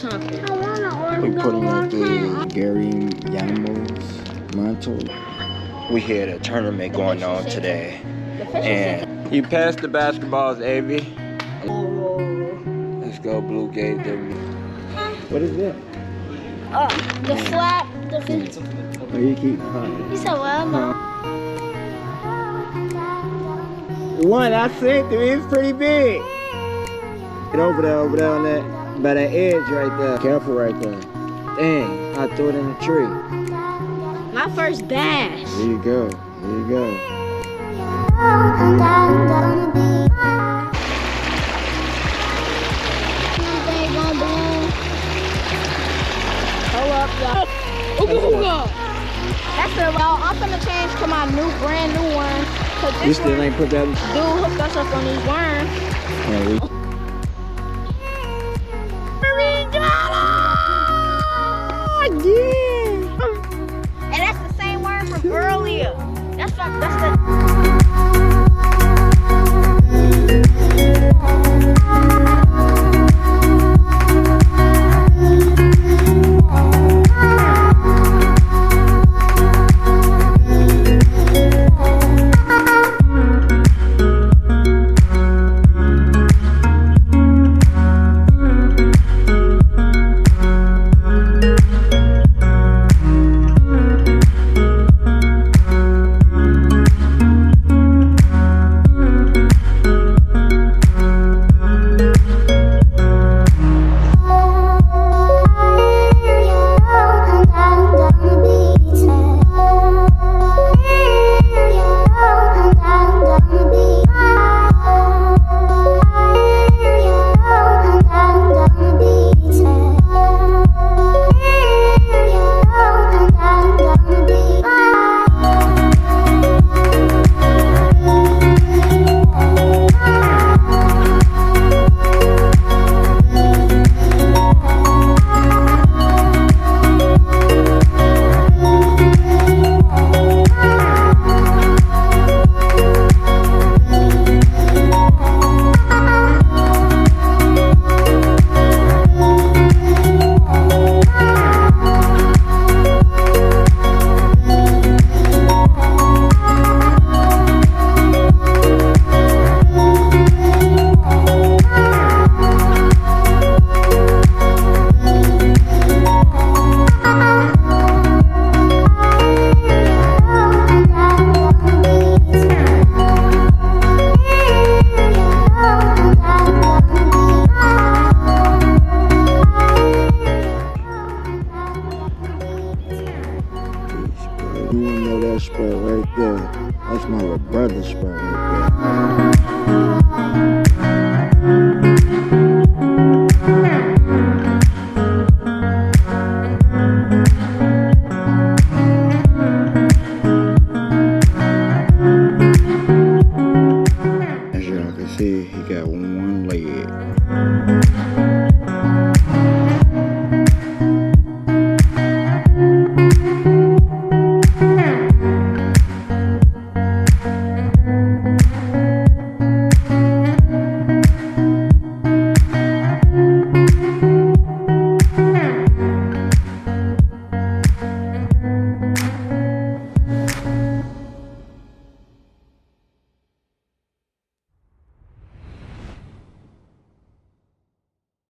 something. We putting up the Gary Yamos mantle. We had a tournament going on today. And you passed the basketballs, Avi. Let's go, Blue Gate. What is that? The flap. The Oh, you keep hunting. You said what, Mom? The one I sent to me is pretty big. Get over there on that, by that edge right there. Careful right there. Dang, I threw it in the tree. My first bass. There you go. There you go. Hold up, y'all. That's it, y'all. I'm gonna change to my brand new one. You still ain't put that. Dude hooked us up on these worms. Yeah,